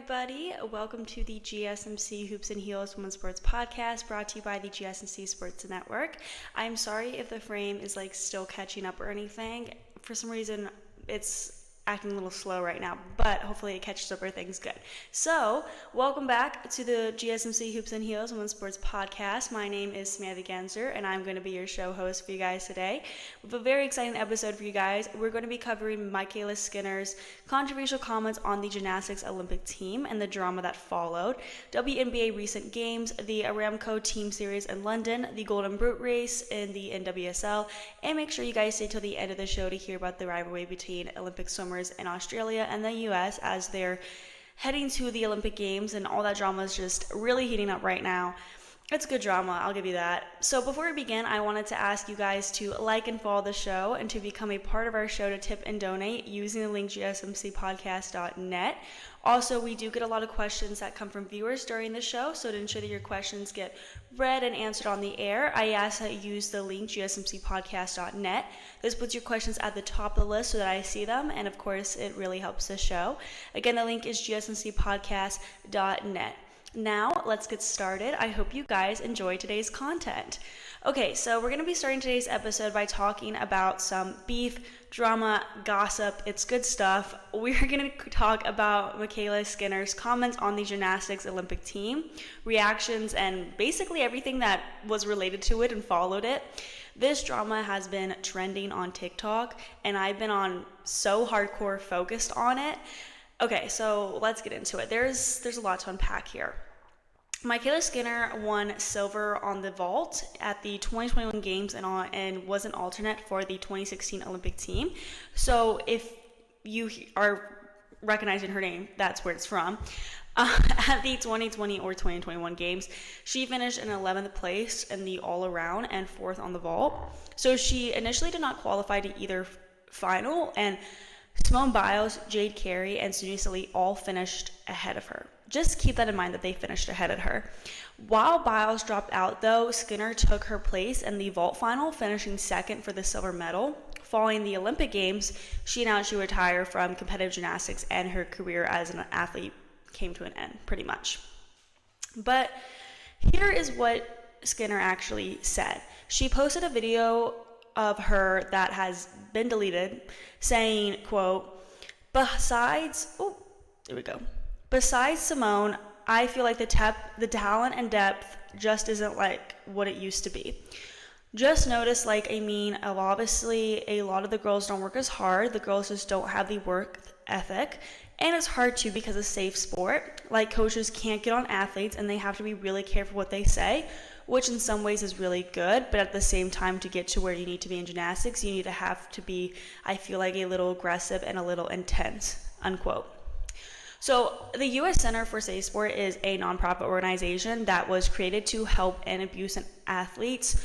everybody. Welcome to the GSMC Hoops and Heels Women's Sports Podcast, brought to you by the GSMC Sports Network. I'm sorry if the frame is still catching up or anything. For some reason, it's acting a little slow right now, but hopefully it catches up, everything's good. So, welcome back to the GSMC Hoops and Heels Women's Sports Podcast. My name is Samantha Ganser, and I'm going to be your show host for you guys today. We have a very exciting episode for you guys. We're going to be covering MyKayla Skinner's controversial comments on the gymnastics Olympic team and the drama that followed, WNBA recent games, the Aramco Team Series in London, the Golden Boot Race in the NWSL, and make sure you guys stay till the end of the show to hear about the rivalry between Olympic swimmers in Australia and the US as they're heading to the Olympic Games, and all that drama is just really heating up right now. It's good drama, I'll give you that. So before we begin, I wanted to ask you guys to like and follow the show and to become a part of our show to tip and donate using the link gsmcpodcast.net. Also, we do get a lot of questions that come from viewers during the show, so to ensure that your questions get read and answered on the air, I ask that you use the link gsmcpodcast.net. This puts your questions at the top of the list so that I see them, and of course, it really helps the show. Again, the link is gsmcpodcast.net. Now, let's get started. I hope you guys enjoy today's content. Okay, so we're going to be starting today's episode by talking about some beef, drama, gossip. It's good stuff. We're going to talk about MyKayla Skinner's comments on the gymnastics Olympic team, reactions, and basically everything that was related to it and followed it. This drama has been trending on TikTok, and I've been on so hardcore focused on it. Okay, so let's get into it. There's a lot to unpack here. MyKayla Skinner won silver on the vault at the 2021 Games and was an alternate for the 2016 Olympic team. So if you are recognizing her name, that's where it's from. At the 2020 or 2021 Games, she finished in 11th place in the all-around and 4th on the vault. So she initially did not qualify to either final, and Simone Biles, Jade Carey, and Sunisa Lee all finished ahead of her. Just keep that in mind that they finished ahead of her. While Biles dropped out, though, Skinner took her place in the vault final, finishing second for the silver medal. Following the Olympic Games, she announced she would retire from competitive gymnastics, and her career as an athlete came to an end, pretty much. But here is what Skinner actually said. She posted a video of her that has been deleted, saying, quote, besides Simone, I feel like the talent and depth just isn't like what it used to be. Just notice, obviously a lot of the girls don't work as hard. The girls just don't have the work ethic, and it's hard too because it's a safe sport. Coaches can't get on athletes, and they have to be really careful what they say, which in some ways is really good, but at the same time, to get to where you need to be in gymnastics, you need to have to be, I feel like, a little aggressive and a little intense, unquote. So the U.S. Center for Safe Sport is a nonprofit organization that was created to help end abuse in athletes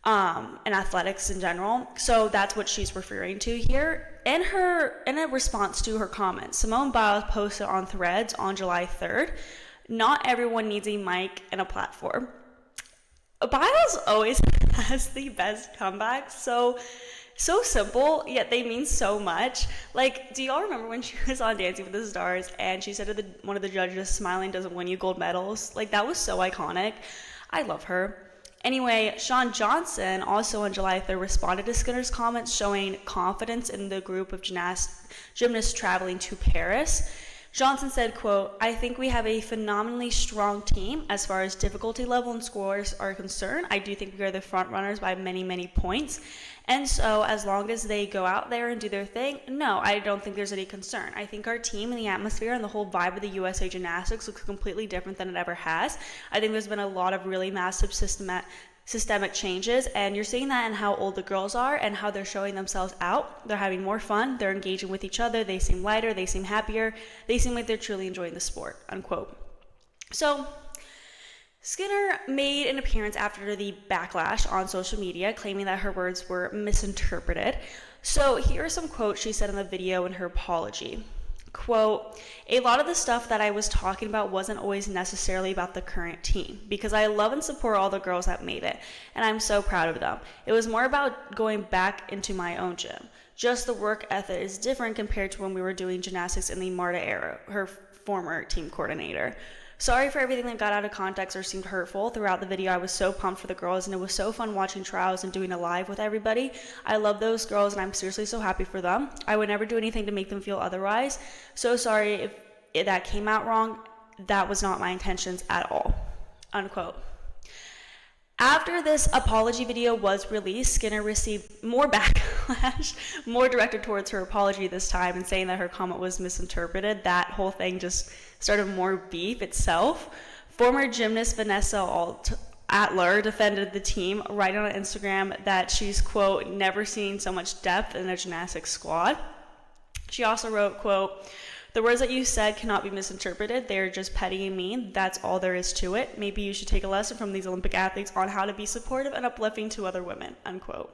and athletics in general. So that's what she's referring to here. In a response to her comments, Simone Biles posted on Threads on July 3rd, "Not everyone needs a mic and a platform." Biles always has the best comebacks, so simple, yet they mean so much. Do y'all remember when she was on Dancing with the Stars and she said to one of the judges, "Smiling doesn't win you gold medals"? That was so iconic. I love her. Anyway, Shawn Johnson also on July 3rd responded to Skinner's comments, showing confidence in the group of gymnasts traveling to Paris. Johnson said, quote, "I think we have a phenomenally strong team as far as difficulty level and scores are concerned. I do think we are the front runners by many, many points. And so as long as they go out there and do their thing, no, I don't think there's any concern. I think our team and the atmosphere and the whole vibe of the USA Gymnastics looks completely different than it ever has. I think there's been a lot of really massive systemic changes, and you're seeing that in how old the girls are and how they're showing themselves out. They're having more fun, they're engaging with each other, they seem lighter, they seem happier, they seem like they're truly enjoying the sport," unquote. So Skinner made an appearance after the backlash on social media, claiming that her words were misinterpreted. So here are some quotes she said in the video in her apology. Quote, "A lot of the stuff that I was talking about wasn't always necessarily about the current team, because I love and support all the girls that made it, and I'm so proud of them. It was more about going back into my own gym. Just the work ethic is different compared to when we were doing gymnastics in the Marta era," her former team coordinator. Sorry for everything that got out of context or seemed hurtful. Throughout the video, I was so pumped for the girls, and it was so fun watching trials and doing a live with everybody. I love those girls, and I'm seriously so happy for them. I would never do anything to make them feel otherwise. So sorry if that came out wrong. That was not my intentions at all." Unquote. After this apology video was released, Skinner received more backlash, more directed towards her apology this time, and saying that her comment was misinterpreted. That whole thing just started more beef itself. Former gymnast Vanessa Atler defended the team, writing on Instagram that she's, quote, "never seen so much depth in a gymnastics squad." She also wrote, quote, "The words that you said cannot be misinterpreted. They're just petty and mean. That's all there is to it. Maybe you should take a lesson from these Olympic athletes on how to be supportive and uplifting to other women," unquote.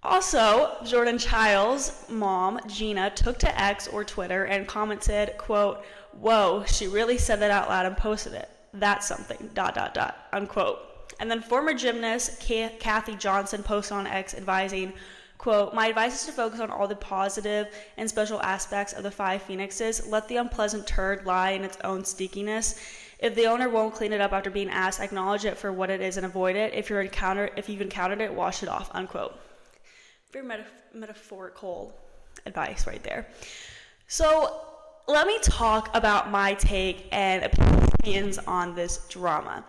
Also, Jordan Childs' mom, Gina, took to X or Twitter and commented, quote, "Whoa, she really said that out loud and posted it. That's something, ... unquote. And then former gymnast Kathy Johnson posted on X advising, quote, "My advice is to focus on all the positive and special aspects of the 5 Phoenixes. Let the unpleasant turd lie in its own stinkiness. If the owner won't clean it up after being asked, acknowledge it for what it is and avoid it. If you've encountered it, wash it off," unquote. Very metaphorical advice right there. So let me talk about my take and opinions on this drama.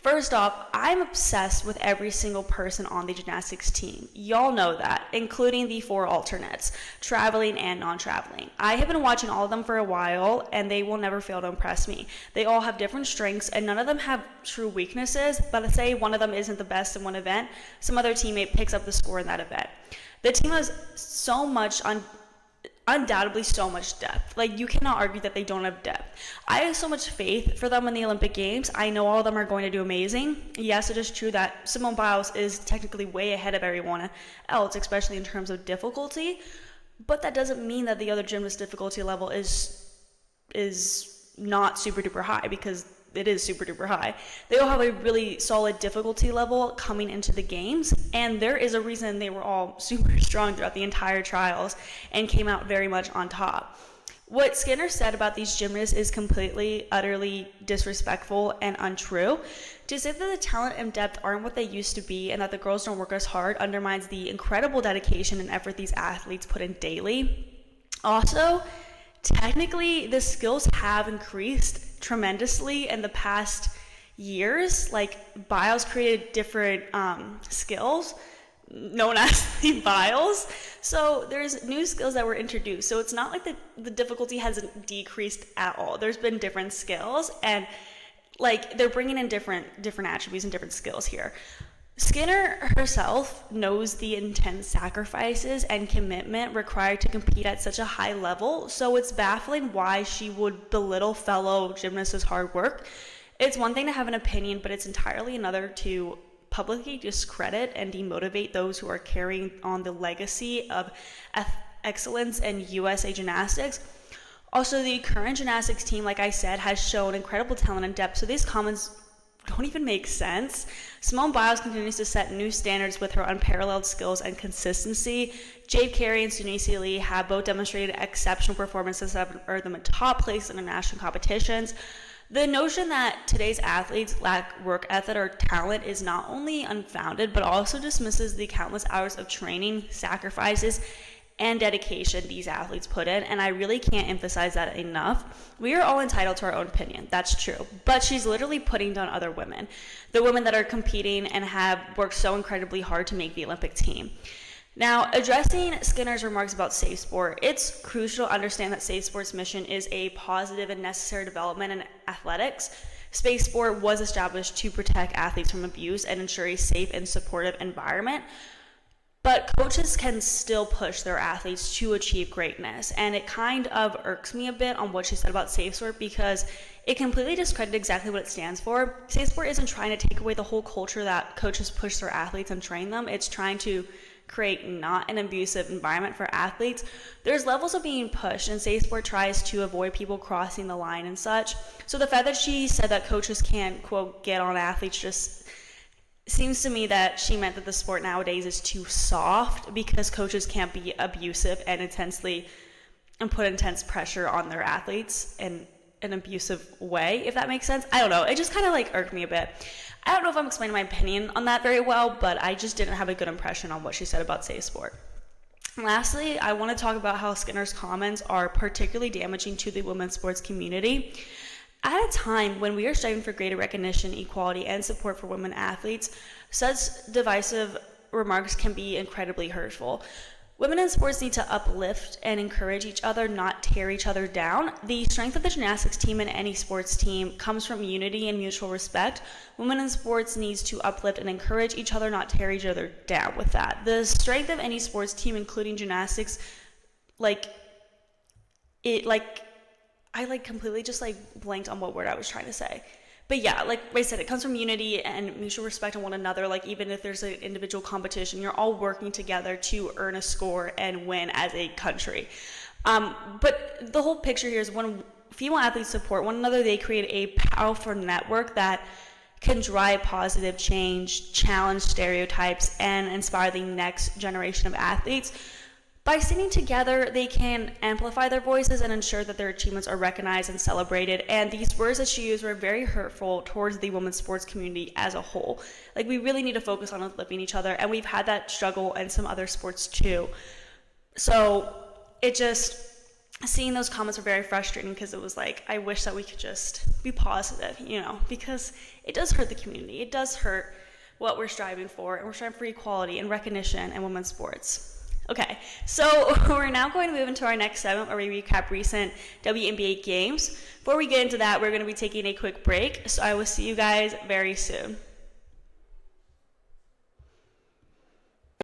First off, I'm obsessed with every single person on the gymnastics team. Y'all know that, including the 4 alternates, traveling and non-traveling. I have been watching all of them for a while, and they will never fail to impress me. They all have different strengths, and none of them have true weaknesses, but let's say one of them isn't the best in one event, some other teammate picks up the score in that event. The team has so much undoubtedly so much depth. Like, you cannot argue that they don't have depth. I have so much faith for them in the Olympic Games. I know all of them are going to do amazing. Yes, it is true that Simone Biles is technically way ahead of everyone else, especially in terms of difficulty, but that doesn't mean that the other gymnast difficulty level is not super duper high, because it is super duper high. They all have a really solid difficulty level coming into the games, and there is a reason they were all super strong throughout the entire trials and came out very much on top. What Skinner said about these gymnasts is completely, utterly disrespectful and untrue. To say that the talent and depth aren't what they used to be and that the girls don't work as hard undermines the incredible dedication and effort these athletes put in daily. Also, technically, the skills have increased tremendously in the past years. Like, Biles created different skills known as the Biles. So there's new skills that were introduced. So it's not like the difficulty hasn't decreased at all. There's been different skills, and like, they're bringing in different attributes and different skills here. Skinner herself knows the intense sacrifices and commitment required to compete at such a high level, so it's baffling why she would belittle fellow gymnasts' hard work. It's one thing to have an opinion, but it's entirely another to publicly discredit and demotivate those who are carrying on the legacy of excellence in USA gymnastics. Also, the current gymnastics team, like I said, has shown incredible talent and depth, so these comments don't even make sense. Simone Biles continues to set new standards with her unparalleled skills and consistency. Jade Carey and Sunisi Lee have both demonstrated exceptional performances that have earned them a top place in international competitions. The notion that today's athletes lack work ethic or talent is not only unfounded, but also dismisses the countless hours of training, sacrifices, and dedication these athletes put in, and I really can't emphasize that enough. We are all entitled to our own opinion, that's true, but she's literally putting down other women, the women that are competing and have worked so incredibly hard to make the Olympic team. Now, addressing Skinner's remarks about Safe Sport, it's crucial to understand that Safe Sport's mission is a positive and necessary development in athletics. Safe Sport was established to protect athletes from abuse and ensure a safe and supportive environment. But coaches can still push their athletes to achieve greatness, and it kind of irks me a bit on what she said about Safe Sport, because it completely discredited exactly what it stands for. Safe Sport isn't trying to take away the whole culture that coaches push their athletes and train them. It's trying to create not an abusive environment for athletes. There's levels of being pushed, and Safe Sport tries to avoid people crossing the line and such. So the fact that she said that coaches can't, quote, get on athletes just seems to me that she meant that the sport nowadays is too soft because coaches can't be abusive and intensely and put intense pressure on their athletes in an abusive way, if that makes sense. I don't know. It just kind of like irked me a bit. I don't know if I'm explaining my opinion on that very well, but I just didn't have a good impression on what she said about safe sport. Lastly, I want to talk about how Skinner's comments are particularly damaging to the women's sports community. At a time when we are striving for greater recognition, equality, and support for women athletes, such divisive remarks can be incredibly hurtful. Women in sports need to uplift and encourage each other, not tear each other down. The strength of the gymnastics team and any sports team comes from unity and mutual respect. Women in sports needs to uplift and encourage each other, not tear each other down with that. The strength of any sports team, including gymnastics, I completely just blanked on what word I was trying to say. But yeah, like I said, it comes from unity and mutual respect on one another. Like, even if there's an individual competition, you're all working together to earn a score and win as a country. But the whole picture here is when female athletes support one another, they create a powerful network that can drive positive change, challenge stereotypes, and inspire the next generation of athletes. By sitting together, they can amplify their voices and ensure that their achievements are recognized and celebrated. And these words that she used were very hurtful towards the women's sports community as a whole. Like, we really need to focus on uplifting each other, and we've had that struggle in some other sports too. So seeing those comments were very frustrating, because it was like, I wish that we could just be positive, because it does hurt the community. It does hurt what we're striving for, and we're striving for equality and recognition in women's sports. Okay, so we're now going to move into our next segment where we recap recent WNBA games. Before we get into that, we're going to be taking a quick break, so I will see you guys very soon.